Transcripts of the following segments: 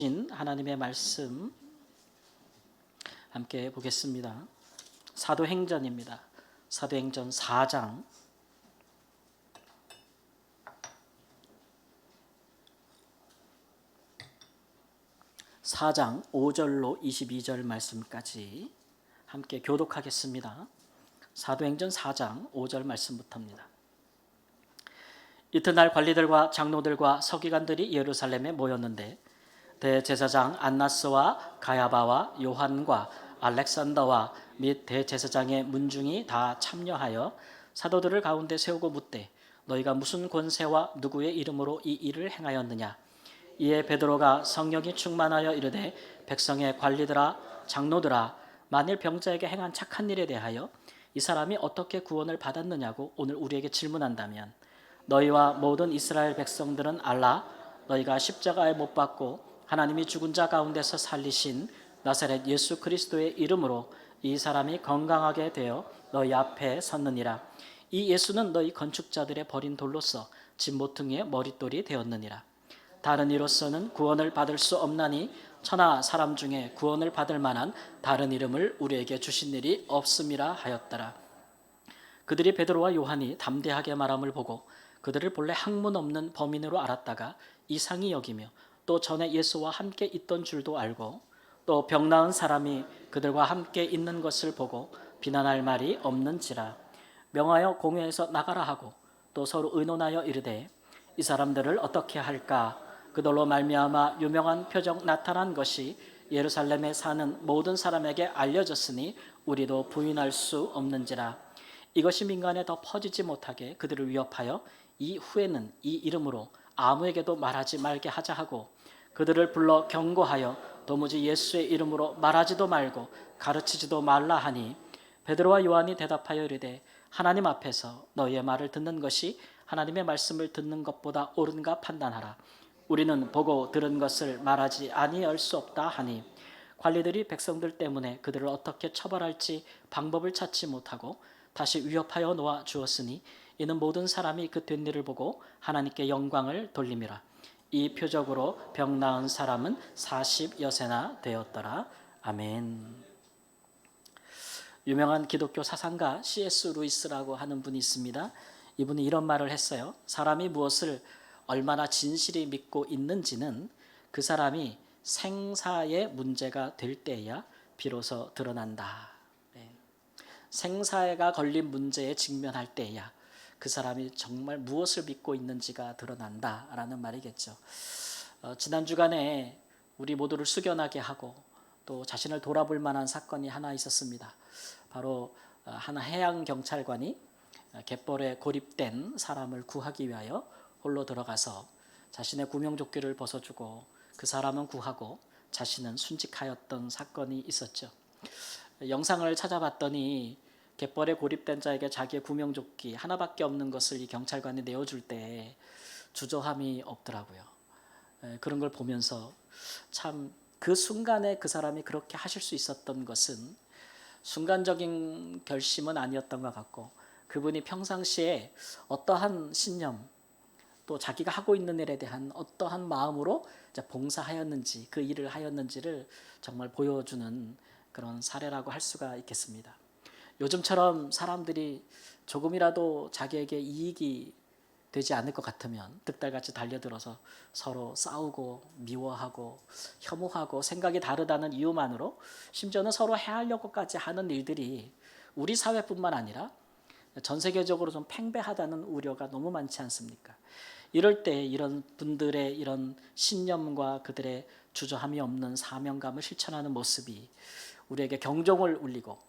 하나님의 말씀 함께 보겠습니다. 사도행전입니다. 사도행전 4장 5절로 22절 말씀까지 함께 교독하겠습니다. 사도행전 4장 5절 말씀부터입니다. 이튿날 관리들과 장로들과 서기관들이 예루살렘에 모였는데 대제사장 안나스와 가야바와 요한과 알렉산더와 및 대제사장의 문중이 다 참여하여 사도들을 가운데 세우고 묻되 너희가 무슨 권세와 누구의 이름으로 이 일을 행하였느냐. 이에 베드로가 성령이 충만하여 이르되 백성의 관리들아 장로들아 만일 병자에게 행한 착한 일에 대하여 이 사람이 어떻게 구원을 받았느냐고 오늘 우리에게 질문한다면 너희와 모든 이스라엘 백성들은 알라. 너희가 십자가에 못 박고 하나님이 죽은 자 가운데서 살리신 나사렛 예수 그리스도의 이름으로 이 사람이 건강하게 되어 너희 앞에 섰느니라. 이 예수는 너희 건축자들의 버린 돌로서 집 모퉁이의 머릿돌이 되었느니라. 다른 이로서는 구원을 받을 수 없나니 천하 사람 중에 구원을 받을 만한 다른 이름을 우리에게 주신 일이 없음이라 하였더라. 그들이 베드로와 요한이 담대하게 말함을 보고 그들을 본래 학문 없는 범인으로 알았다가 이상히 여기며 또 전에 예수와 함께 있던 줄도 알고 또 병 나은 사람이 그들과 함께 있는 것을 보고 비난할 말이 없는지라. 명하여 공회에서 나가라 하고 또 서로 의논하여 이르되 이 사람들을 어떻게 할까. 그들로 말미암아 유명한 표적 나타난 것이 예루살렘에 사는 모든 사람에게 알려졌으니 우리도 부인할 수 없는지라. 이것이 민간에 더 퍼지지 못하게 그들을 위협하여 이후에는 이 이름으로 아무에게도 말하지 말게 하자 하고 그들을 불러 경고하여 도무지 예수의 이름으로 말하지도 말고 가르치지도 말라 하니 베드로와 요한이 대답하여 이르되 하나님 앞에서 너희의 말을 듣는 것이 하나님의 말씀을 듣는 것보다 옳은가 판단하라. 우리는 보고 들은 것을 말하지 아니할 수 없다 하니 관리들이 백성들 때문에 그들을 어떻게 처벌할지 방법을 찾지 못하고 다시 위협하여 놓아 주었으니 이는 모든 사람이 그 된 일을 보고 하나님께 영광을 돌림이라. 이 표적으로 병 나은 사람은 40여세나 되었더라. 아멘. 유명한 기독교 사상가 C.S. 루이스라고 하는 분이 있습니다. 이분이 이런 말을 했어요. 사람이 무엇을 얼마나 진실히 믿고 있는지는 그 사람이 생사의 문제가 될 때야 비로소 드러난다. 생사가 걸린 문제에 직면할 때야 그 사람이 정말 무엇을 믿고 있는지가 드러난다라는 말이겠죠. 지난 주간에 우리 모두를 숙연하게 하고 또 자신을 돌아볼 만한 사건이 하나 있었습니다. 바로 한 해양 경찰관이 갯벌에 고립된 사람을 구하기 위하여 홀로 들어가서 자신의 구명조끼를 벗어주고 그 사람은 구하고 자신은 순직하였던 사건이 있었죠. 영상을 찾아봤더니 갯벌에 고립된 자에게 자기의 구명조끼 하나밖에 없는 것을 이 경찰관이 내어줄 때 주저함이 없더라고요. 그런 걸 보면서 참 그 순간에 그 사람이 그렇게 하실 수 있었던 것은 순간적인 결심은 아니었던 것 같고 그분이 평상시에 어떠한 신념 또 자기가 하고 있는 일에 대한 어떠한 마음으로 봉사하였는지 그 일을 하였는지를 정말 보여주는 그런 사례라고 할 수가 있겠습니다. 요즘처럼 사람들이 조금이라도 자기에게 이익이 되지 않을 것 같으면 득달같이 달려들어서 서로 싸우고 미워하고 혐오하고 생각이 다르다는 이유만으로 심지어는 서로 해하려고까지 하는 일들이 우리 사회뿐만 아니라 전 세계적으로 좀 팽배하다는 우려가 너무 많지 않습니까? 이럴 때 이런 분들의 이런 신념과 그들의 주저함이 없는 사명감을 실천하는 모습이 우리에게 경종을 울리고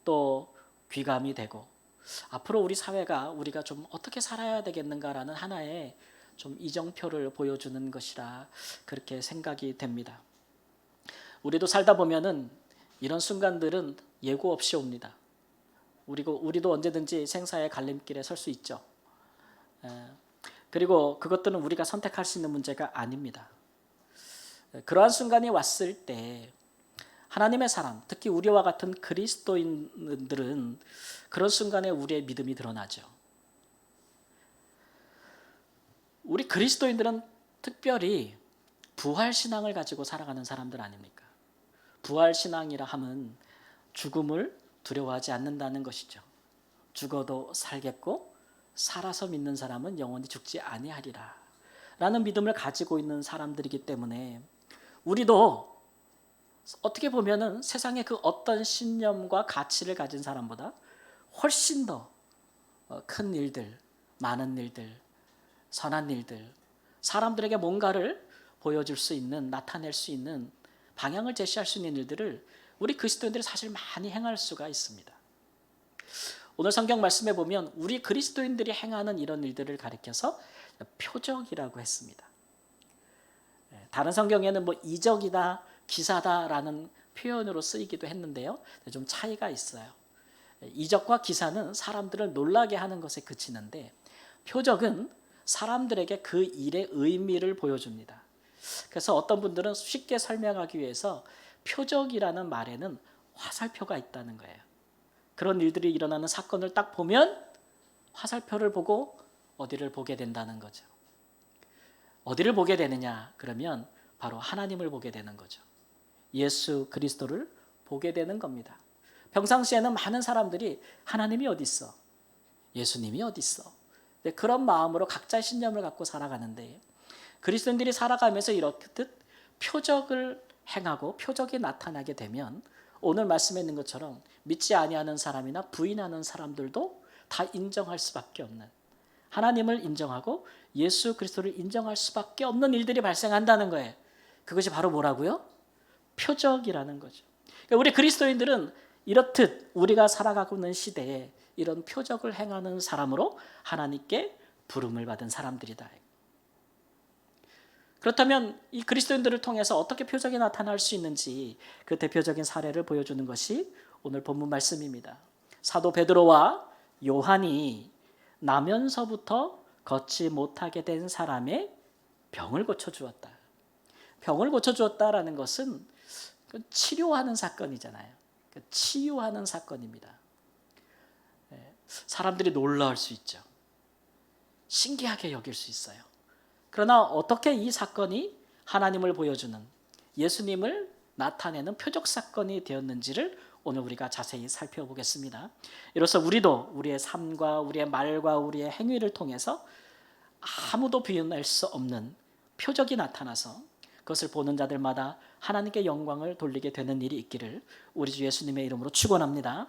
또 귀감이 되고 앞으로 우리 사회가 우리가 좀 어떻게 살아야 되겠는가라는 하나의 좀 이정표를 보여주는 것이라 그렇게 생각이 됩니다. 우리도 살다 보면은 이런 순간들은 예고 없이 옵니다. 우리도 언제든지 생사의 갈림길에 설 수 있죠. 그리고 그것들은 우리가 선택할 수 있는 문제가 아닙니다. 그러한 순간이 왔을 때 하나님의 사람, 특히 우리와 같은 그리스도인들은 그런 순간에 우리의 믿음이 드러나죠. 우리 그리스도인들은 특별히 부활 신앙을 가지고 살아가는 사람들 아닙니까? 부활 신앙이라 함은 죽음을 두려워하지 않는다는 것이죠. 죽어도 살겠고 살아서 믿는 사람은 영원히 죽지 아니하리라 라는 믿음을 가지고 있는 사람들이기 때문에 우리도 어떻게 보면은 세상의 그 어떤 신념과 가치를 가진 사람보다 훨씬 더 큰 일들, 많은 일들, 선한 일들, 사람들에게 뭔가를 보여줄 수 있는, 나타낼 수 있는, 방향을 제시할 수 있는 일들을 우리 그리스도인들이 사실 많이 행할 수가 있습니다. 오늘 성경 말씀에 보면 우리 그리스도인들이 행하는 이런 일들을 가리켜서 표적이라고 했습니다. 다른 성경에는 뭐 이적이다, 기사다라는 표현으로 쓰이기도 했는데요. 좀 차이가 있어요. 이적과 기사는 사람들을 놀라게 하는 것에 그치는데 표적은 사람들에게 그 일의 의미를 보여줍니다. 그래서 어떤 분들은 쉽게 설명하기 위해서 표적이라는 말에는 화살표가 있다는 거예요. 그런 일들이 일어나는 사건을 딱 보면 화살표를 보고 어디를 보게 된다는 거죠. 어디를 보게 되느냐? 그러면 바로 하나님을 보게 되는 거죠. 예수 그리스도를 보게 되는 겁니다. 평상시에는 많은 사람들이 하나님이 어디 있어? 예수님이 어디 있어? 그런 마음으로 각자의 신념을 갖고 살아가는데 그리스도인들이 살아가면서 이렇듯 표적을 행하고 표적이 나타나게 되면 오늘 말씀에 있는 것처럼 믿지 아니하는 사람이나 부인하는 사람들도 다 인정할 수밖에 없는, 하나님을 인정하고 예수 그리스도를 인정할 수밖에 없는 일들이 발생한다는 거예요. 그것이 바로 뭐라고요? 표적이라는 거죠. 그러니까 우리 그리스도인들은 이렇듯 우리가 살아가고 있는 시대에 이런 표적을 행하는 사람으로 하나님께 부름을 받은 사람들이다. 그렇다면 이 그리스도인들을 통해서 어떻게 표적이 나타날 수 있는지 그 대표적인 사례를 보여주는 것이 오늘 본문 말씀입니다. 사도 베드로와 요한이 나면서부터 걷지 못하게 된 사람의 병을 고쳐주었다. 병을 고쳐주었다라는 것은 치료하는 사건이잖아요. 치유하는 사건입니다. 사람들이 놀라울 수 있죠. 신기하게 여길 수 있어요. 그러나 어떻게 이 사건이 하나님을 보여주는, 예수님을 나타내는 표적 사건이 되었는지를 오늘 우리가 자세히 살펴보겠습니다. 이로써 우리도 우리의 삶과 우리의 말과 우리의 행위를 통해서 아무도 비교할 수 없는 표적이 나타나서 그것을 보는 자들마다 하나님께 영광을 돌리게 되는 일이 있기를 우리 주 예수님의 이름으로 축원합니다.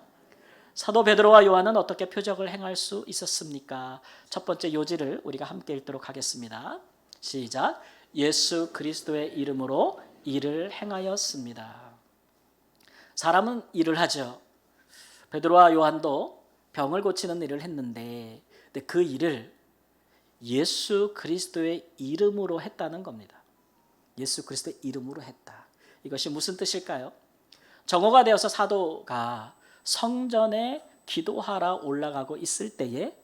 사도 베드로와 요한은 어떻게 표적을 행할 수 있었습니까? 첫 번째 요지를 우리가 함께 읽도록 하겠습니다. 시작. 예수 그리스도의 이름으로 일을 행하였습니다. 사람은 일을 하죠. 베드로와 요한도 병을 고치는 일을 했는데 그 일을 예수 그리스도의 이름으로 했다는 겁니다. 예수 그리스도의 이름으로 했다. 이것이 무슨 뜻일까요? 정오가 되어서 사도가 성전에 기도하러 올라가고 있을 때에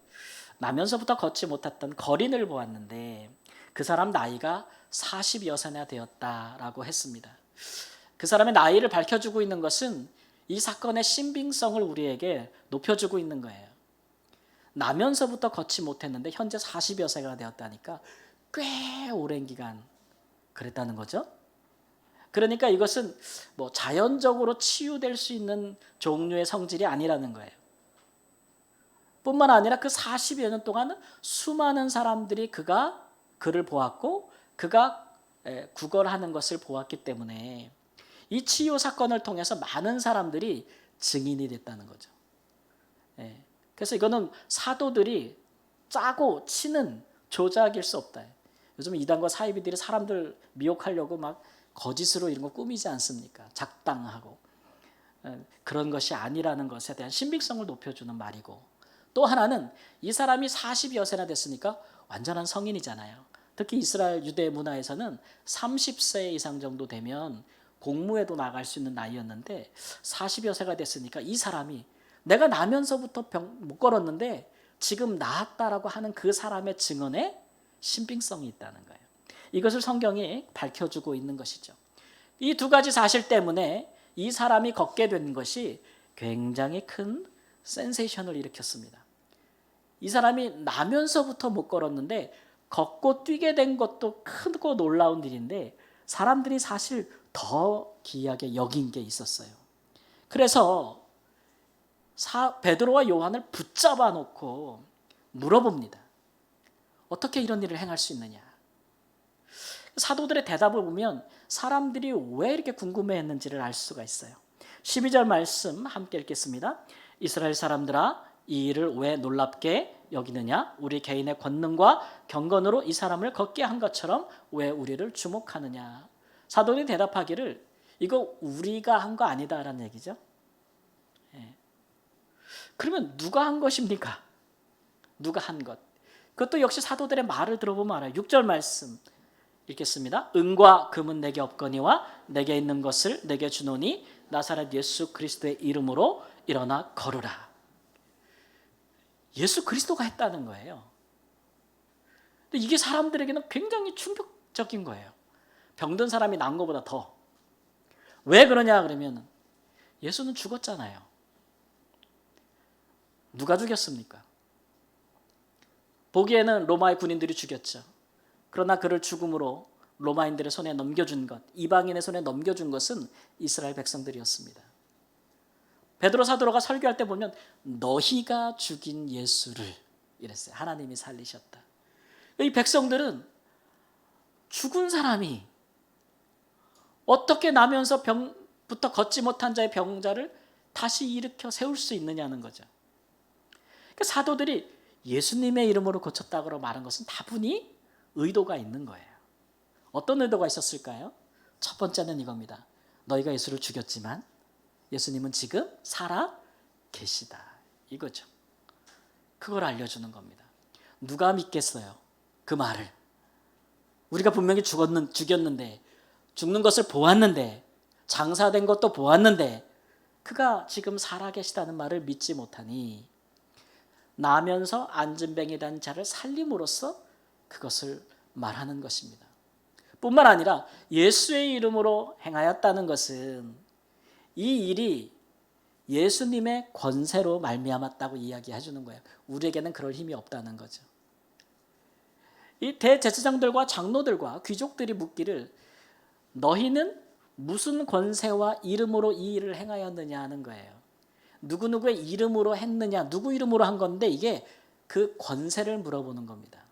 나면서부터 걷지 못했던 거린을 보았는데 그 사람 나이가 40여세나 되었다라고 했습니다. 그 사람의 나이를 밝혀주고 있는 것은 이 사건의 신빙성을 우리에게 높여주고 있는 거예요. 나면서부터 걷지 못했는데 현재 40여세가 되었다니까 꽤 오랜 기간 그랬다는 거죠. 그러니까 이것은 뭐 자연적으로 치유될 수 있는 종류의 성질이 아니라는 거예요. 뿐만 아니라 그 40여 년 동안 수많은 사람들이 그를 보았고 그가 구걸하는 것을 보았기 때문에 이 치유 사건을 통해서 많은 사람들이 증인이 됐다는 거죠. 그래서 이거는 사도들이 짜고 치는 조작일 수 없다. 요즘 이단과 사이비들이 사람들 미혹하려고 막 거짓으로 이런 거 꾸미지 않습니까? 작당하고. 그런 것이 아니라는 것에 대한 신빙성을 높여주는 말이고, 또 하나는 이 사람이 40여세나 됐으니까 완전한 성인이잖아요. 특히 이스라엘 유대 문화에서는 30세 이상 정도 되면 공무에도 나갈 수 있는 나이였는데 40여세가 됐으니까 이 사람이 내가 나면서부터 못 걸었는데 지금 나았다라고 하는 그 사람의 증언에 신빙성이 있다는 거예요. 이것을 성경이 밝혀주고 있는 것이죠. 이 두 가지 사실 때문에 이 사람이 걷게 된 것이 굉장히 큰 센세이션을 일으켰습니다. 이 사람이 나면서부터 못 걸었는데 걷고 뛰게 된 것도 크고 놀라운 일인데 사람들이 사실 더 귀하게 여긴 게 있었어요. 그래서 베드로와 요한을 붙잡아 놓고 물어봅니다. 어떻게 이런 일을 행할 수 있느냐? 사도들의 대답을 보면 사람들이 왜 이렇게 궁금해했는지를 알 수가 있어요. 12절 말씀 함께 읽겠습니다. 이스라엘 사람들아, 이 일을 왜 놀랍게 여기느냐? 우리 개인의 권능과 경건으로 이 사람을 걷게 한 것처럼 왜 우리를 주목하느냐? 사도들이 대답하기를 이거 우리가 한 거 아니다라는 얘기죠. 그러면 누가 한 것입니까? 누가 한 것? 그것도 역시 사도들의 말을 들어보면 알아요. 6절 말씀 읽겠습니다. 은과 금은 내게 없거니와 내게 있는 것을 내게 주노니 나사렛 예수 그리스도의 이름으로 일어나 걸으라. 예수 그리스도가 했다는 거예요. 근데 이게 사람들에게는 굉장히 충격적인 거예요. 병든 사람이 난 것보다 더. 왜 그러냐 그러면 예수는 죽었잖아요. 누가 죽였습니까? 보기에는 로마의 군인들이 죽였죠. 그러나 그를 죽음으로 로마인들의 손에 넘겨준 것, 이방인의 손에 넘겨준 것은 이스라엘 백성들이었습니다. 베드로 사도가 설교할 때 보면 너희가 죽인 예수를 이랬어요. 하나님이 살리셨다. 이 백성들은 죽은 사람이 어떻게 나면서 병부터 걷지 못한 자의 병자를 다시 일으켜 세울 수 있느냐는 거죠. 그러니까 사도들이 예수님의 이름으로 고쳤다고 말한 것은 다분히 의도가 있는 거예요. 어떤 의도가 있었을까요? 첫 번째는 이겁니다. 너희가 예수를 죽였지만 예수님은 지금 살아 계시다. 이거죠. 그걸 알려주는 겁니다. 누가 믿겠어요? 그 말을. 우리가 분명히 죽였는데, 죽는 것을 보았는데, 장사된 것도 보았는데 그가 지금 살아 계시다는 말을 믿지 못하니 나면서 안진뱅이 된 자를 살림으로써 그것을 말하는 것입니다. 뿐만 아니라 예수의 이름으로 행하였다는 것은 이 일이 예수님의 권세로 말미암았다고 이야기해 주는 거예요. 우리에게는 그럴 힘이 없다는 거죠. 이 대제사장들과 장로들과 귀족들이 묻기를 너희는 무슨 권세와 이름으로 이 일을 행하였느냐 하는 거예요. 누구누구의 이름으로 했느냐, 누구 이름으로 한 건데 이게 그 권세를 물어보는 겁니다.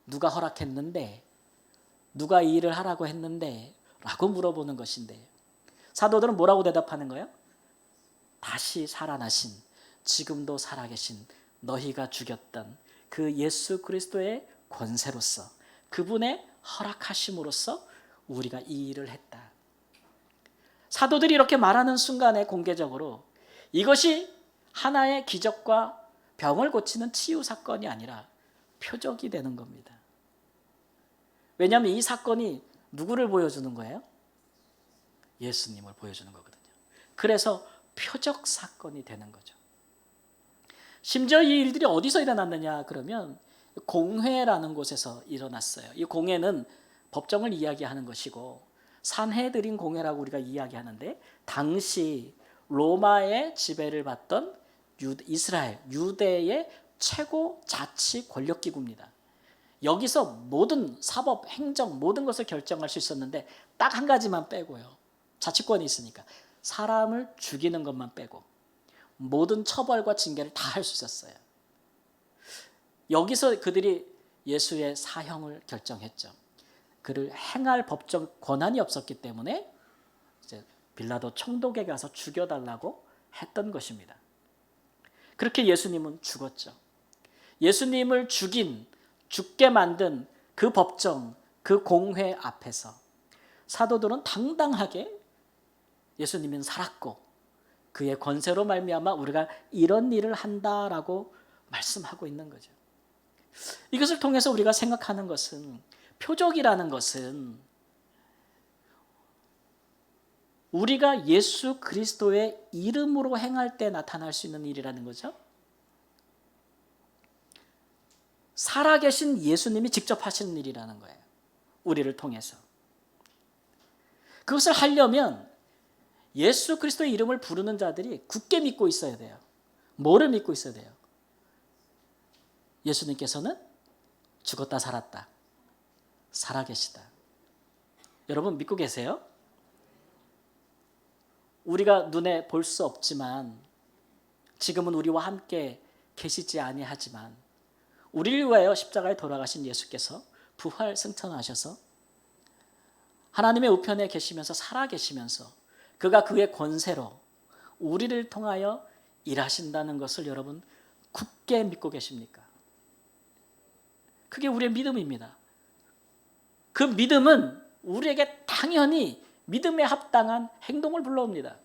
누가 허락했는데, 누가 이 일을 하라고 했는데 라고 물어보는 것인데 사도들은 뭐라고 대답하는 거예요? 다시 살아나신, 지금도 살아계신 너희가 죽였던 그 예수 그리스도의 권세로서, 그분의 허락하심으로써 우리가 이 일을 했다. 사도들이 이렇게 말하는 순간에 공개적으로 이것이 하나의 기적과 병을 고치는 치유 사건이 아니라 표적이 되는 겁니다. 왜냐하면 이 사건이 누구를 보여주는 거예요? 예수님을 보여주는 거거든요. 그래서 표적 사건이 되는 거죠. 심지어 이 일들이 어디서 일어났느냐 그러면 공회라는 곳에서 일어났어요. 이 공회는 법정을 이야기하는 것이고 산헤드린 공회라고 우리가 이야기하는데 당시 로마의 지배를 받던 이스라엘, 유대의 최고 자치 권력기구입니다. 여기서 모든 사법, 행정, 모든 것을 결정할 수 있었는데 딱 한 가지만 빼고요. 자치권이 있으니까 사람을 죽이는 것만 빼고 모든 처벌과 징계를 다 할 수 있었어요. 여기서 그들이 예수의 사형을 결정했죠. 그를 행할 법적 권한이 없었기 때문에 이제 빌라도 총독에게 가서 죽여달라고 했던 것입니다. 그렇게 예수님은 죽었죠. 예수님을 죽게 만든 그 법정, 그 공회 앞에서 사도들은 당당하게 예수님은 살았고 그의 권세로 말미암아 우리가 이런 일을 한다라고 말씀하고 있는 거죠. 이것을 통해서 우리가 생각하는 것은 표적이라는 것은 우리가 예수 그리스도의 이름으로 행할 때 나타날 수 있는 일이라는 거죠. 살아계신 예수님이 직접 하시는 일이라는 거예요. 우리를 통해서. 그것을 하려면 예수 그리스도의 이름을 부르는 자들이 굳게 믿고 있어야 돼요. 뭐를 믿고 있어야 돼요? 예수님께서는 죽었다 살았다. 살아계시다. 여러분 믿고 계세요? 우리가 눈에 볼 수 없지만 지금은 우리와 함께 계시지 아니하지만 우리를 위하여 십자가에 돌아가신 예수께서 부활 승천하셔서 하나님의 우편에 계시면서 살아 계시면서 그가 그의 권세로 우리를 통하여 일하신다는 것을 여러분 굳게 믿고 계십니까? 그게 우리의 믿음입니다. 그 믿음은 우리에게 당연히 믿음에 합당한 행동을 불러옵니다.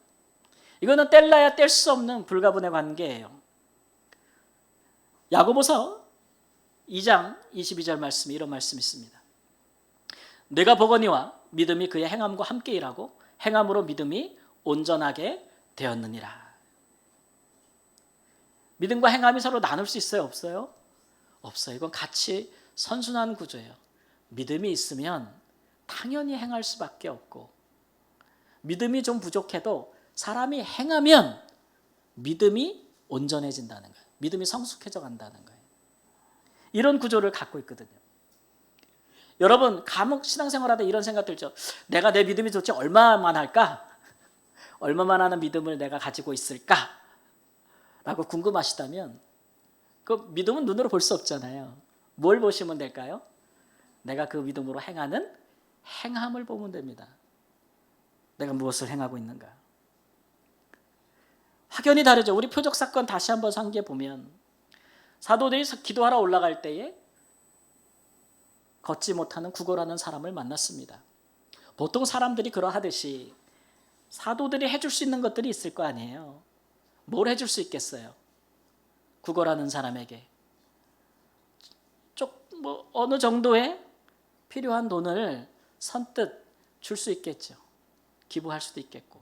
이거는 뗄래야 뗄 수 없는 불가분의 관계예요. 야고보서 2장 22절 말씀에 이런 말씀이 있습니다. 내가 보거니와 믿음이 그의 행함과 함께 일하고 행함으로 믿음이 온전하게 되었느니라. 믿음과 행함이 서로 나눌 수 있어요? 없어요? 없어요. 이건 같이 선순환 구조예요. 믿음이 있으면 당연히 행할 수밖에 없고 믿음이 좀 부족해도 사람이 행하면 믿음이 온전해진다는 거예요. 믿음이 성숙해져 간다는 거예요. 이런 구조를 갖고 있거든요. 여러분 감옥 신앙생활하다 이런 생각 들죠. 내가 내 믿음이 도대체 얼마만 할까? 얼마만 하는 믿음을 내가 가지고 있을까? 라고 궁금하시다면 그 믿음은 눈으로 볼 수 없잖아요. 뭘 보시면 될까요? 내가 그 믿음으로 행하는 행함을 보면 됩니다. 내가 무엇을 행하고 있는가? 확연히 다르죠. 우리 표적 사건 다시 한번 상기해 보면 사도들이 기도하러 올라갈 때에 걷지 못하는 구걸하는 사람을 만났습니다. 보통 사람들이 그러하듯이 사도들이 해줄 수 있는 것들이 있을 거 아니에요. 뭘 해줄 수 있겠어요? 구걸하는 사람에게 어느 정도의 필요한 돈을 선뜻 줄 수 있겠죠. 기부할 수도 있겠고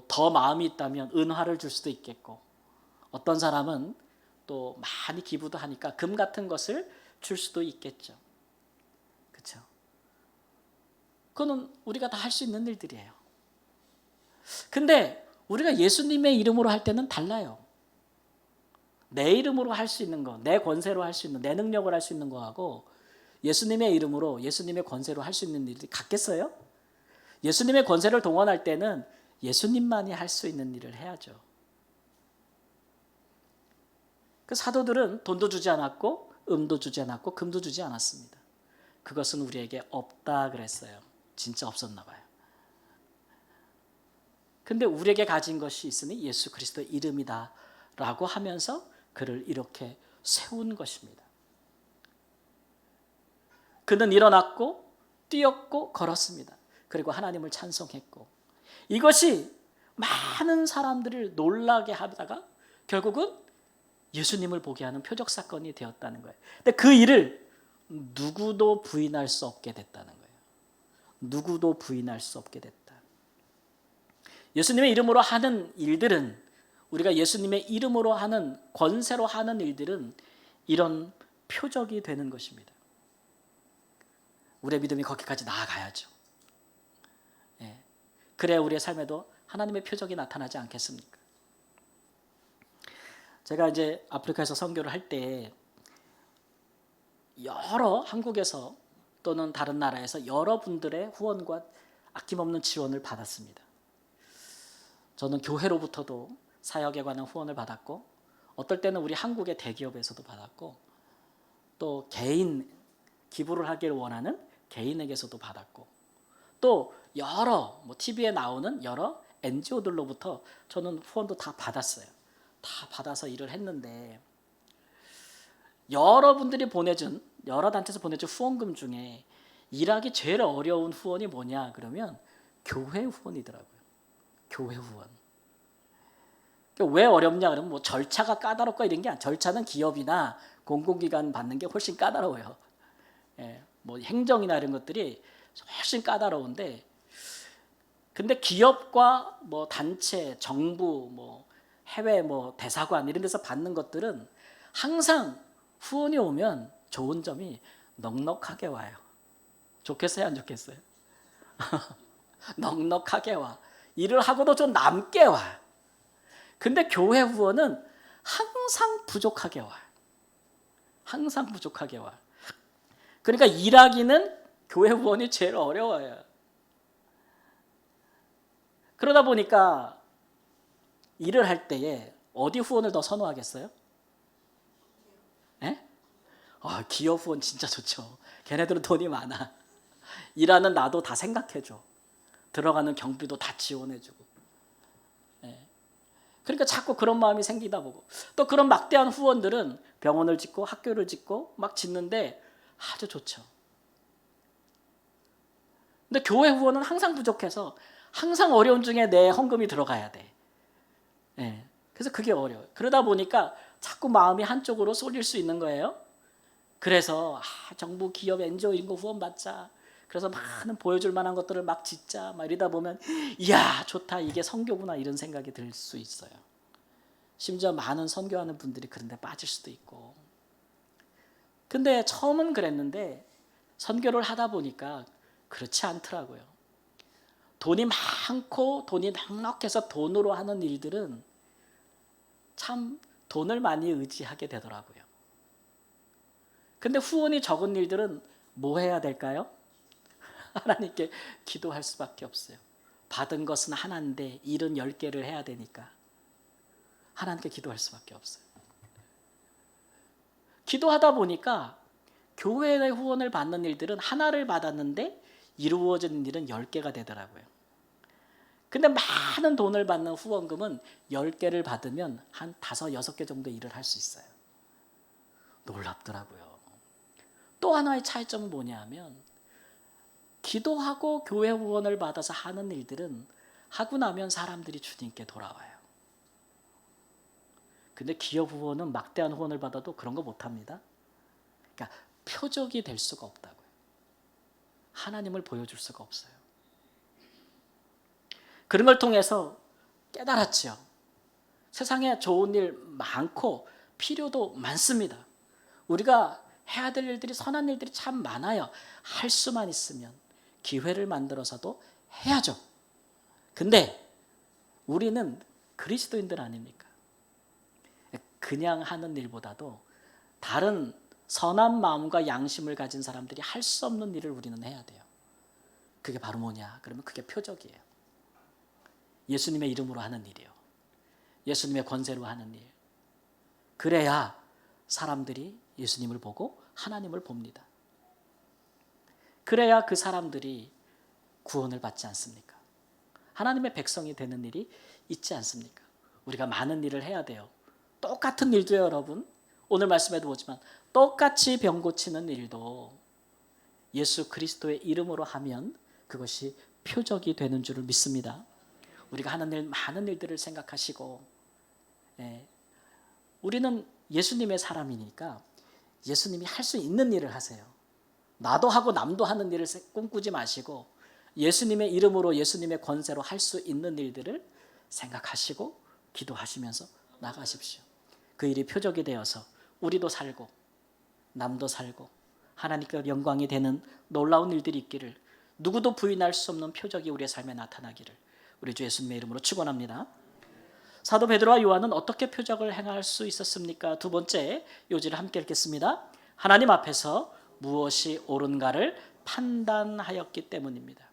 더 마음이 있다면 은화를 줄 수도 있겠고 어떤 사람은 또 많이 기부도 하니까 금 같은 것을 줄 수도 있겠죠. 그렇죠? 그거는 우리가 다 할 수 있는 일들이에요. 근데 우리가 예수님의 이름으로 할 때는 달라요. 내 이름으로 할 수 있는 거, 내 권세로 할 수 있는, 내 능력을 할 수 있는 거하고 예수님의 이름으로, 예수님의 권세로 할 수 있는 일이 같겠어요? 예수님의 권세를 동원할 때는 예수님만이 할 수 있는 일을 해야죠. 그 사도들은 돈도 주지 않았고 음도 주지 않았고 금도 주지 않았습니다. 그것은 우리에게 없다 그랬어요. 진짜 없었나 봐요. 근데 우리에게 가진 것이 있으니 예수 그리스도의 이름이다 라고 하면서 그를 이렇게 세운 것입니다. 그는 일어났고 뛰었고 걸었습니다. 그리고 하나님을 찬송했고 이것이 많은 사람들을 놀라게 하다가 결국은 예수님을 보게 하는 표적 사건이 되었다는 거예요. 근데 그 일을 누구도 부인할 수 없게 됐다는 거예요. 누구도 부인할 수 없게 됐다. 예수님의 이름으로 하는 일들은 우리가 예수님의 이름으로 하는 권세로 하는 일들은 이런 표적이 되는 것입니다. 우리의 믿음이 거기까지 나아가야죠. 예. 그래야 우리의 삶에도 하나님의 표적이 나타나지 않겠습니까? 제가 이제 아프리카에서 선교를 할 때 여러 한국에서 또는 다른 나라에서 여러분들의 후원과 아낌없는 지원을 받았습니다. 저는 교회로부터도 사역에 관한 후원을 받았고 어떨 때는 우리 한국의 대기업에서도 받았고 또 개인 기부를 하기를 원하는 개인에게서도 받았고 또 여러 TV에 나오는 여러 NGO들로부터 저는 후원도 다 받았어요. 다 받아서 일을 했는데 여러분들이 보내준 여러 단체에서 보내준 후원금 중에 일하기 제일 어려운 후원이 뭐냐 그러면 교회 후원이더라고요. 교회 후원. 왜 어렵냐 그러면 절차가 까다롭고 이런 게 아니라 절차는 기업이나 공공기관 받는 게 훨씬 까다로워요. 예, 행정이나 이런 것들이 훨씬 까다로운데 근데 기업과 단체, 정부, 해외 대사관 이런 데서 받는 것들은 항상 후원이 오면 좋은 점이 넉넉하게 와요. 좋겠어요, 안 좋겠어요? 넉넉하게 와. 일을 하고도 좀 남게 와. 근데 교회 후원은 항상 부족하게 와. 항상 부족하게 와. 그러니까 일하기는 교회 후원이 제일 어려워요. 그러다 보니까 일을 할 때에 어디 후원을 더 선호하겠어요? 예? 기업 후원 진짜 좋죠. 걔네들은 돈이 많아. 일하는 나도 다 생각해줘. 들어가는 경비도 다 지원해주고. 예. 그러니까 자꾸 그런 마음이 생기다 보고, 또 그런 막대한 후원들은 병원을 짓고 학교를 짓고 막 짓는데 아주 좋죠. 근데 교회 후원은 항상 부족해서 항상 어려움 중에 내 헌금이 들어가야 돼. 예. 그래서 그게 어려워요. 그러다 보니까 자꾸 마음이 한쪽으로 쏠릴 수 있는 거예요. 그래서 정부, 기업, NGO 이런 거 후원 받자. 그래서 많은 보여줄 만한 것들을 막 짓자. 막 이러다 보면 이야 좋다, 이게 선교구나, 이런 생각이 들 수 있어요. 심지어 많은 선교하는 분들이 그런 데 빠질 수도 있고. 근데 처음은 그랬는데 선교를 하다 보니까 그렇지 않더라고요. 돈이 많고 돈이 넉넉해서 돈으로 하는 일들은 참 돈을 많이 의지하게 되더라고요. 근데 후원이 적은 일들은 뭐 해야 될까요? 하나님께 기도할 수밖에 없어요. 받은 것은 하나인데 일은 10개를 해야 되니까 하나님께 기도할 수밖에 없어요. 기도하다 보니까 교회의 후원을 받는 일들은 하나를 받았는데 이루어지는 일은 10개가 되더라고요. 근데 많은 돈을 받는 후원금은 10개를 받으면 한 5, 6개 정도 일을 할 수 있어요. 놀랍더라고요. 또 하나의 차이점은 뭐냐 하면 기도하고 교회 후원을 받아서 하는 일들은 하고 나면 사람들이 주님께 돌아와요. 근데 기업 후원은 막대한 후원을 받아도 그런 거 못합니다. 그러니까 표적이 될 수가 없다고요. 하나님을 보여줄 수가 없어요. 그런 걸 통해서 깨달았죠. 세상에 좋은 일 많고 필요도 많습니다. 우리가 해야 될 일들이, 선한 일들이 참 많아요. 할 수만 있으면 기회를 만들어서도 해야죠. 근데 우리는 그리스도인들 아닙니까? 그냥 하는 일보다도 다른 선한 마음과 양심을 가진 사람들이 할 수 없는 일을 우리는 해야 돼요. 그게 바로 뭐냐? 그러면 그게 표적이에요. 예수님의 이름으로 하는 일이요. 예수님의 권세로 하는 일. 그래야 사람들이 예수님을 보고 하나님을 봅니다. 그래야 그 사람들이 구원을 받지 않습니까? 하나님의 백성이 되는 일이 있지 않습니까? 우리가 많은 일을 해야 돼요. 똑같은 일도 여러분, 오늘 말씀에도 보지만 똑같이 병 고치는 일도 예수 그리스도의 이름으로 하면 그것이 표적이 되는 줄을 믿습니다. 우리가 하는 일, 많은 일들을 생각하시고, 우리는 예수님의 사람이니까 예수님이 할 수 있는 일을 하세요. 나도 하고 남도 하는 일을 꿈꾸지 마시고 예수님의 이름으로, 예수님의 권세로 할 수 있는 일들을 생각하시고 기도하시면서 나가십시오. 그 일이 표적이 되어서 우리도 살고 남도 살고 하나님께 영광이 되는 놀라운 일들이 있기를, 누구도 부인할 수 없는 표적이 우리의 삶에 나타나기를 우리 주 예수님의 이름으로 축원합니다. 사도 베드로와 요한은 어떻게 표적을 행할 수 있었습니까? 두 번째 요지를 함께 읽겠습니다. 하나님 앞에서 무엇이 옳은가를 판단하였기 때문입니다.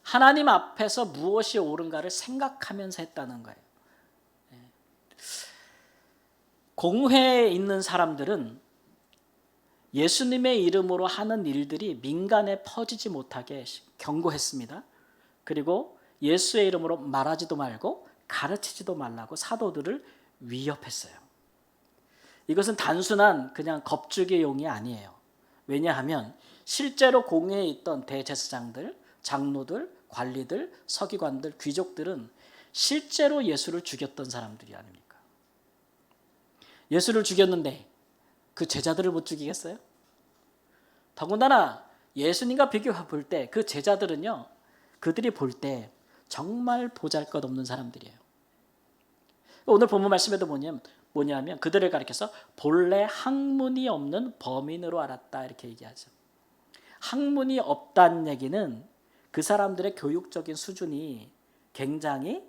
하나님 앞에서 무엇이 옳은가를 생각하면서 했다는 거예요. 공회에 있는 사람들은 예수님의 이름으로 하는 일들이 민간에 퍼지지 못하게 경고했습니다. 그리고 예수의 이름으로 말하지도 말고 가르치지도 말라고 사도들을 위협했어요. 이것은 단순한 그냥 겁주기용이 아니에요. 왜냐하면 실제로 공회에 있던 대제사장들, 장로들, 관리들, 서기관들, 귀족들은 실제로 예수를 죽였던 사람들이 아닙니까? 예수를 죽였는데 그 제자들을 못 죽이겠어요? 더군다나 예수님과 비교해 볼 때 그 제자들은요, 그들이 볼 때 정말 보잘것없는 사람들이에요. 오늘 본문 말씀에도 뭐냐면 그들을 가리켜서 본래 학문이 없는 범인으로 알았다, 이렇게 얘기하죠. 학문이 없다는 얘기는 그 사람들의 교육적인 수준이 굉장히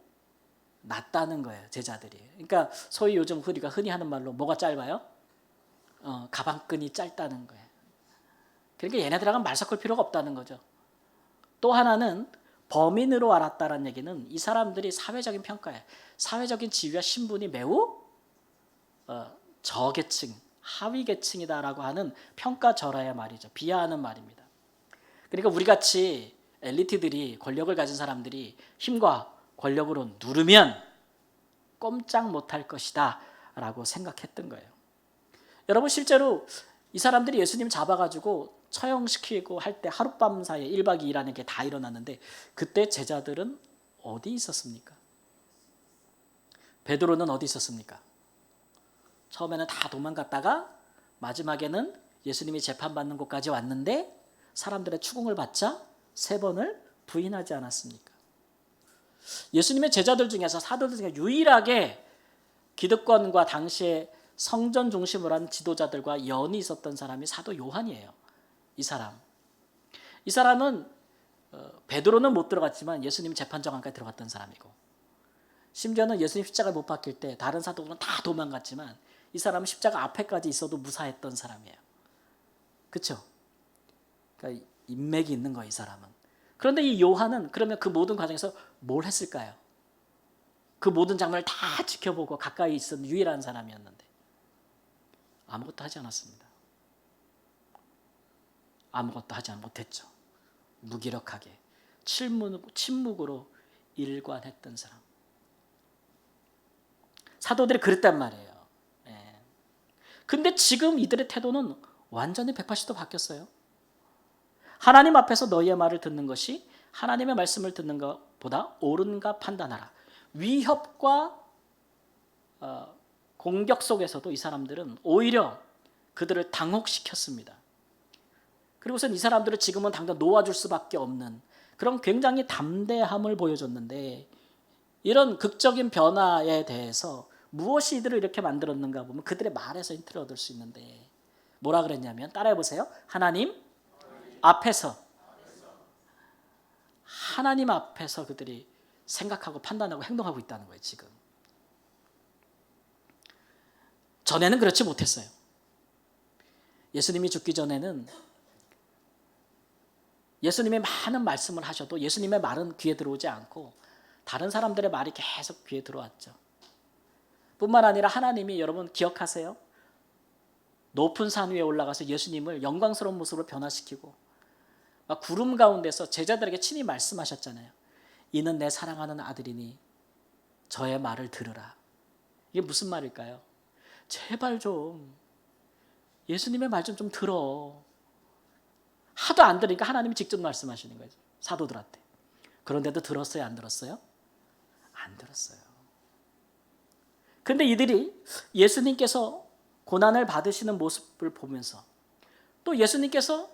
낮다는 거예요, 제자들이. 그러니까 소위 요즘 우리가 흔히 하는 말로 뭐가 짧아요? 가방끈이 짧다는 거예요. 그러니까 얘네들하고는 말 섞을 필요가 없다는 거죠. 또 하나는 범인으로 알았다는 얘기는 이 사람들이 사회적인 평가에 사회적인 지위와 신분이 매우 저계층, 하위 계층이다라고 하는 평가절하의 말이죠. 비하하는 말입니다. 그러니까 우리 같이 엘리트들이 권력을 가진 사람들이 힘과 권력으로 누르면 꼼짝 못할 것이다 라고 생각했던 거예요. 여러분 실제로 이 사람들이 예수님 잡아가지고 처형시키고 할 때 하룻밤 사이에 1박 2일 안에 다 일어났는데 그때 제자들은 어디 있었습니까? 베드로는 어디 있었습니까? 처음에는 다 도망갔다가 마지막에는 예수님이 재판받는 곳까지 왔는데 사람들의 추궁을 받자 3번을 부인하지 않았습니까? 예수님의 제자들 중에서 사도들 중에 유일하게 기득권과 당시에 성전 중심으로 한 지도자들과 연이 있었던 사람이 사도 요한이에요. 이 사람은 베드로는 못 들어갔지만 예수님 재판정관까지 들어갔던 사람이고 심지어는 예수님 십자가를 못 박힐 때 다른 사도들은 다 도망갔지만 이 사람은 십자가 앞에까지 있어도 무사했던 사람이에요. 그렇죠? 그러니까 인맥이 있는 거예요, 이 사람은. 그런데 이 요한은 그러면 그 모든 과정에서 뭘 했을까요? 그 모든 장면을 다 지켜보고 가까이 있었던 유일한 사람이었는데 아무것도 하지 않았습니다. 아무것도 하지 못했죠. 무기력하게 침묵으로 일관했던 사람. 사도들이 그랬단 말이에요. 근데 지금 이들의 태도는 완전히 180도 바뀌었어요. 하나님 앞에서 너희의 말을 듣는 것이 하나님의 말씀을 듣는 것보다 옳은가 판단하라. 위협과 공격 속에서도 이 사람들은 오히려 그들을 당혹시켰습니다. 그리고선 이 사람들을 지금은 당장 놓아줄 수밖에 없는 그런 굉장히 담대함을 보여줬는데 이런 극적인 변화에 대해서 무엇이 이들을 이렇게 만들었는가 보면 그들의 말에서 힌트를 얻을 수 있는데 뭐라 그랬냐면 따라해 보세요. 하나님 앞에서 그들이 생각하고 판단하고 행동하고 있다는 거예요. 지금 전에는 그렇지 못했어요. 예수님이 죽기 전에는 예수님의 많은 말씀을 하셔도 예수님의 말은 귀에 들어오지 않고 다른 사람들의 말이 계속 귀에 들어왔죠. 뿐만 아니라 하나님이 여러분 기억하세요? 높은 산 위에 올라가서 예수님을 영광스러운 모습으로 변화시키고 막 구름 가운데서 제자들에게 친히 말씀하셨잖아요. 이는 내 사랑하는 아들이니 저의 말을 들으라. 이게 무슨 말일까요? 제발 좀 예수님의 말 좀 들어. 하도 안 들으니까 하나님이 직접 말씀하시는 거죠. 사도들한테. 그런데도 들었어요? 안 들었어요? 안 들었어요. 근데 이들이 예수님께서 고난을 받으시는 모습을 보면서 또 예수님께서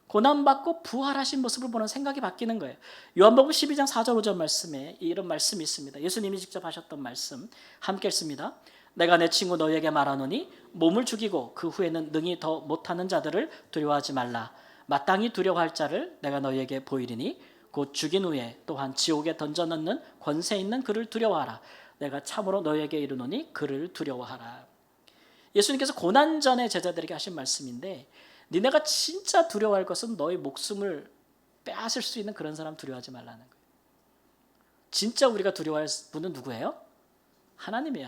고난받고 부활하신 모습을 보는 생각이 바뀌는 거예요. 요한복음 12장 4절 5절 말씀에 이런 말씀이 있습니다. 예수님이 직접 하셨던 말씀 함께 읽습니다. 내가 내 친구 너희에게 말하노니 몸을 죽이고 그 후에는 능히 더 못하는 자들을 두려워하지 말라. 마땅히 두려워할 자를 내가 너희에게 보이리니 곧 죽인 후에 또한 지옥에 던져넣는 권세 있는 그를 두려워하라. 내가 참으로 너희에게 이르노니 그를 두려워하라. 예수님께서 고난 전에 제자들에게 하신 말씀인데 니네가 진짜 두려워할 것은 너희 목숨을 빼앗을 수 있는 그런 사람 두려워하지 말라는 거예요. 진짜 우리가 두려워할 분은 누구예요? 하나님이에요.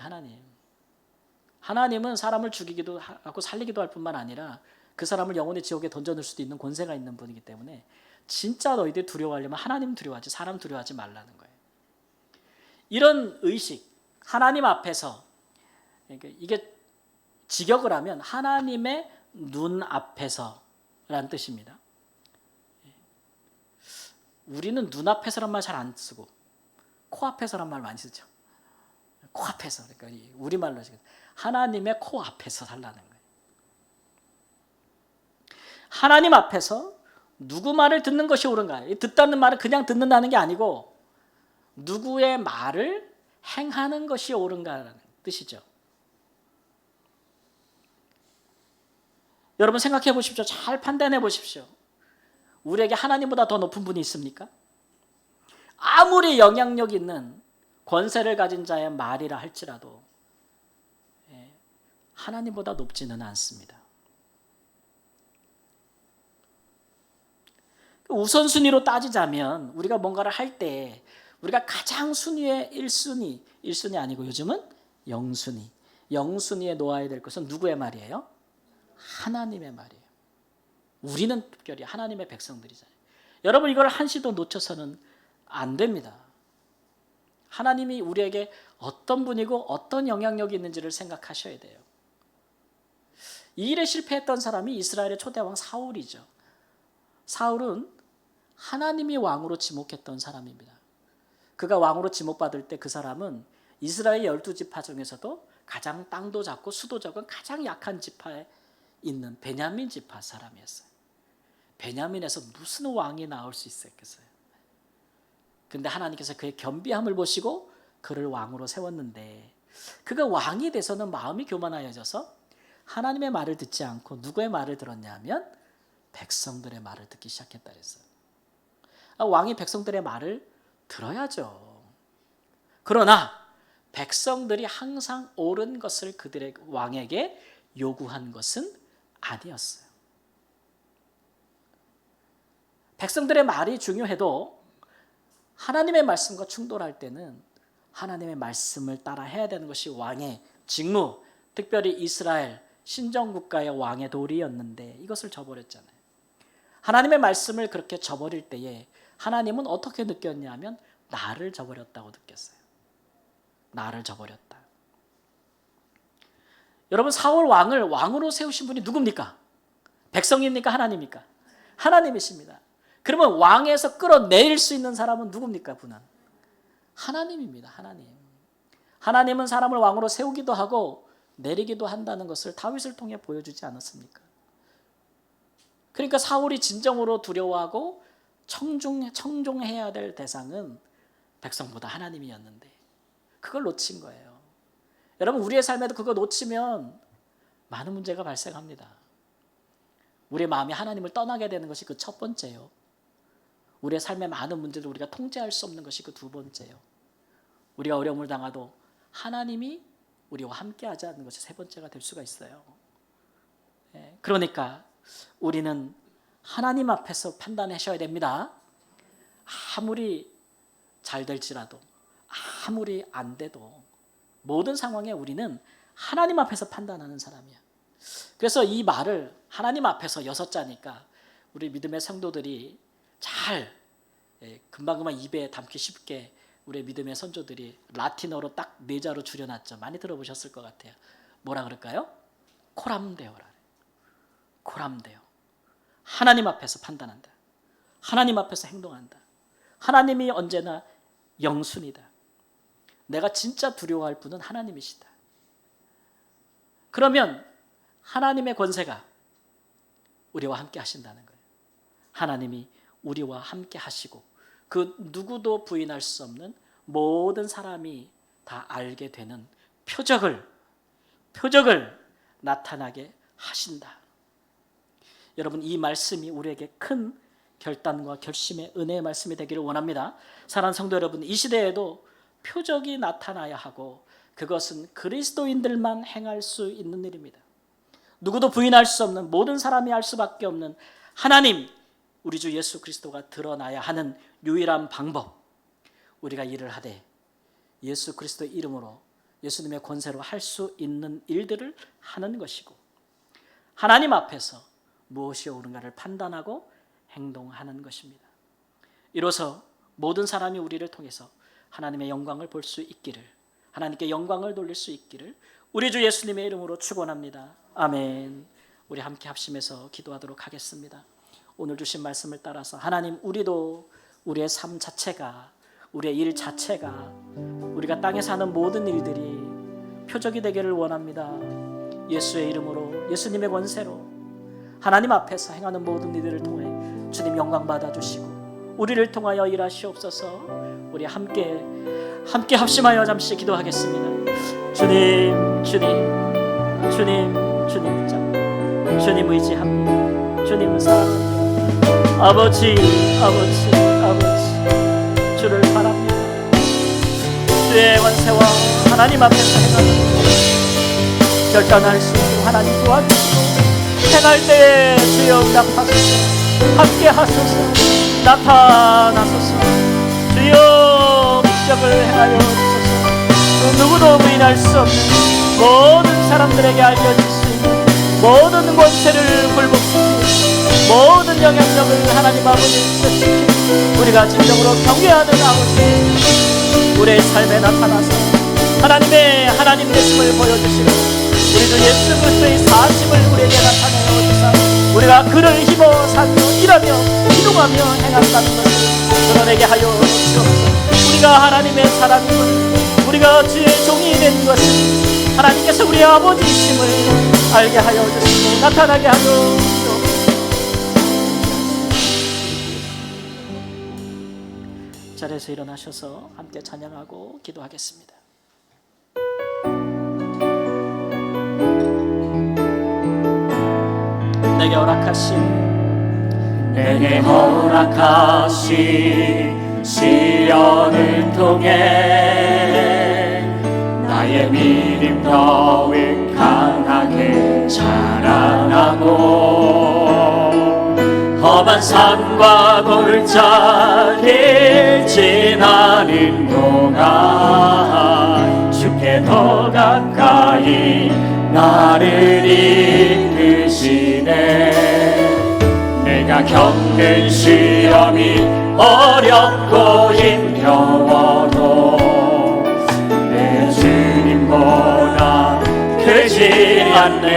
하나님은 사람을 죽이기도 하고 살리기도 할 뿐만 아니라 그 사람을 영원히 지옥에 던져놓을 수도 있는 권세가 있는 분이기 때문에 진짜 너희들이 두려워하려면 하나님 두려워하지 사람 두려워하지 말라는 거예요. 이런 의식, 하나님 앞에서 이게 직역을 하면 하나님의 눈 앞에서라는 뜻입니다. 우리는 눈 앞에서란 말 잘 안 쓰고 코앞에서란 말 많이 쓰죠. 코앞에서, 그러니까 우리말로 하나님의 코앞에서 살라는 거예요. 하나님 앞에서 누구 말을 듣는 것이 옳은가? 듣다는 말은 그냥 듣는다는 게 아니고 누구의 말을 행하는 것이 옳은가라는 뜻이죠. 여러분 생각해 보십시오. 잘 판단해 보십시오. 우리에게 하나님보다 더 높은 분이 있습니까? 아무리 영향력 있는 권세를 가진 자의 말이라 할지라도 하나님보다 높지는 않습니다. 우선순위로 따지자면 우리가 뭔가를 할 때 우리가 가장 순위의 1순위 아니고 요즘은 영순위에 놓아야 될 것은 누구의 말이에요? 하나님의 말이에요. 우리는 특별히 하나님의 백성들이잖아요. 여러분, 이걸 한시도 놓쳐서는 안 됩니다. 하나님이 우리에게 어떤 분이고 어떤 영향력이 있는지를 생각하셔야 돼요. 이 일에 실패했던 사람이 이스라엘의 초대왕 사울이죠. 사울은 하나님이 왕으로 지목했던 사람입니다. 그가 왕으로 지목받을 때 그 사람은 이스라엘 12지파 중에서도 가장 땅도 작고 수도 적은 가장 약한 지파에 있는 베냐민 지파 사람이었어요. 베냐민에서 무슨 왕이 나올 수 있었겠어요? 근데 하나님께서 그의 겸비함을 보시고 그를 왕으로 세웠는데, 그가 왕이 돼서는 마음이 교만하여져서 하나님의 말을 듣지 않고 누구의 말을 들었냐 하면 백성들의 말을 듣기 시작했다 그랬어요. 왕이 백성들의 말을 들어야죠. 그러나 백성들이 항상 옳은 것을 그들의 왕에게 요구한 것은 아니었어요. 백성들의 말이 중요해도 하나님의 말씀과 충돌할 때는 하나님의 말씀을 따라 해야 되는 것이 왕의 직무, 특별히 이스라엘 신정국가의 왕의 도리였는데 이것을 저버렸잖아요. 하나님의 말씀을 그렇게 저버릴 때에 하나님은 어떻게 느꼈냐면 나를 저버렸다고 느꼈어요. 나를 저버렸다. 여러분, 사울 왕을 왕으로 세우신 분이 누굽니까? 백성입니까? 하나님입니까? 하나님이십니다. 그러면 왕에서 끌어내릴 수 있는 사람은 누굽니까? 분은 하나님입니다. 하나님. 하나님은 사람을 왕으로 세우기도 하고 내리기도 한다는 것을 다윗을 통해 보여주지 않았습니까? 그러니까 사울이 진정으로 두려워하고 청종해야 될 대상은 백성보다 하나님이었는데 그걸 놓친 거예요. 여러분, 우리의 삶에도 그거 놓치면 많은 문제가 발생합니다. 우리의 마음이 하나님을 떠나게 되는 것이 그 첫 번째요. 우리의 삶의 많은 문제를 우리가 통제할 수 없는 것이 그 두 번째요. 우리가 어려움을 당하도 하나님이 우리와 함께 하지 않는 것이 세 번째가 될 수가 있어요. 그러니까 우리는 하나님 앞에서 판단하셔야 됩니다. 아무리 잘 될지라도, 아무리 안 돼도 모든 상황에 우리는 하나님 앞에서 판단하는 사람이야. 그래서 이 말을 하나님 앞에서 6자니까 우리 믿음의 성도들이 잘 금방금방 입에 담기 쉽게 우리 믿음의 선조들이 라틴어로 딱 4자로 줄여놨죠. 많이 들어보셨을 것 같아요. 뭐라 그럴까요? 코람데오라. 코람데오. 하나님 앞에서 판단한다. 하나님 앞에서 행동한다. 하나님이 언제나 영순이다. 내가 진짜 두려워할 분은 하나님이시다. 그러면 하나님의 권세가 우리와 함께 하신다는 거예요. 하나님이 우리와 함께 하시고 그 누구도 부인할 수 없는 모든 사람이 다 알게 되는 표적을 나타나게 하신다. 여러분, 이 말씀이 우리에게 큰 결단과 결심의 은혜의 말씀이 되기를 원합니다. 사랑하는 성도 여러분, 이 시대에도 표적이 나타나야 하고 그것은 그리스도인들만 행할 수 있는 일입니다. 누구도 부인할 수 없는, 모든 사람이 할 수밖에 없는 하나님, 우리 주 예수 그리스도가 드러나야 하는 유일한 방법, 우리가 일을 하되 예수 그리스도의 이름으로 예수님의 권세로 할 수 있는 일들을 하는 것이고 하나님 앞에서 무엇이 옳은가를 판단하고 행동하는 것입니다. 이로써 모든 사람이 우리를 통해서 하나님의 영광을 볼 수 있기를, 하나님께 영광을 돌릴 수 있기를 우리 주 예수님의 이름으로 축원합니다. 아멘. 우리 함께 합심해서 기도하도록 하겠습니다. 오늘 주신 말씀을 따라서 하나님, 우리도 우리의 삶 자체가, 우리의 일 자체가, 우리가 땅에 사는 모든 일들이 표적이 되기를 원합니다. 예수의 이름으로, 예수님의 권세로 하나님 앞에서 행하는 모든 일들을 통해 주님 영광 받아주시고 우리를 통하여 일하시옵소서. 우리 함께 합심하여 잠시 기도하겠습니다. 주님 붙잡고 주님 의지합니다. 주님은 사랑합니다. 아버지 주를 바랍니다. 주의 권세와 하나님 앞에서 행하는 결단할 수 있는 하나님 도와주시고 행할 때에 주여 응답하소서. 함께 하소서. 나타나소서. 주여 기적을 행하여 주소서. 그 누구도 부인할 수 없는 모든 사람들에게 알려질 수 있는 모든 권세를 굴복시키고 모든 영향력을 하나님 아버지 쇠시키고 우리가 진정으로 경외하는 아버지, 우리의 삶에 나타나서 하나님 되심을 보여주시고 우리 주 예수 그리스도의 사심을 우리에게 나타내어 주사 우리가 그를 힘어 살며 일하며 기도하며 행한다는 것을 드러내게 하여 주옵소서. 우리가 하나님의 사람임을, 우리가 주의 종이 된 것을 하나님께서 우리의 아버지이심을 알게 하여 주시고 나타나게 하여 주옵소서. 자리에서 일어나셔서 함께 찬양하고 기도하겠습니다. 내게 허락하신 시련을 통해 나의 믿음 더욱 강하게 자라나고 험한 산과 골짜기를 지나는 동안 주께 더 가까이 나를 이끄시네. 내가 겪는 시험이 어렵고 힘겨워도 내 주님보다 크지 않네.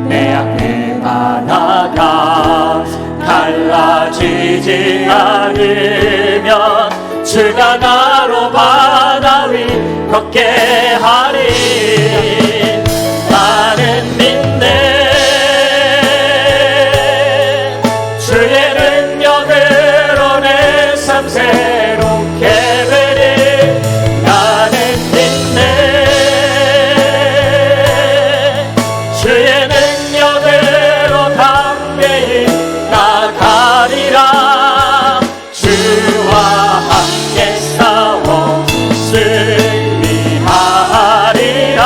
내 앞에 바다가 갈라지지 않으면 주가 나로 바다 위 걷게 하리. 나는 믿네. 주의 능력으로 내 삶 새롭게 되리. 나는 믿네. 주의 능력으로 담대히 나가리라. 주와 함께 싸워 승리하리라.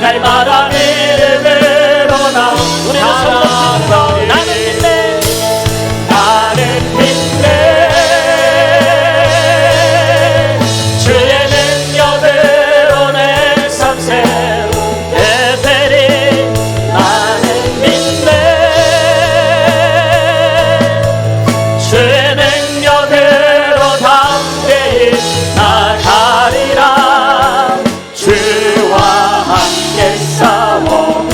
날마다 믿음으로 나 살아가리. 나는 믿네. 주의 능력으로 내 삶 새롭게 되리. 나는 믿네. 주의 능력으로 담대히 나가리라. 주와 함께 싸워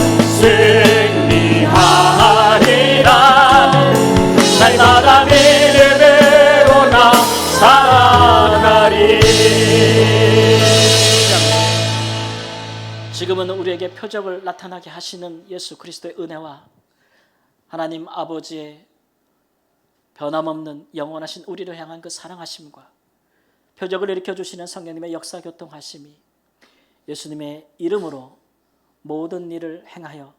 승리하리라. 날마다 믿음으로 나 살아가리. 지금은 우리에게 표적을 나타나게 하시는 예수 그리스도의 은혜와 하나님 아버지의 변함없는 영원하신 우리를 향한 그 사랑하심과 표적을 일으켜주시는 성령님의 역사교통하심이 예수님의 이름으로 모든 일을 행하여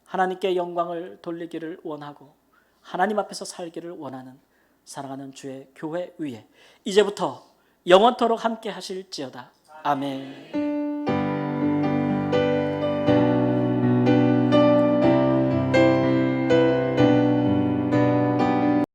하나님께 영광을 돌리기를 원하고 하나님 앞에서 살기를 원하는 사랑하는 주의 교회 위에 이제부터 영원토록 함께 하실지어다. 아멘.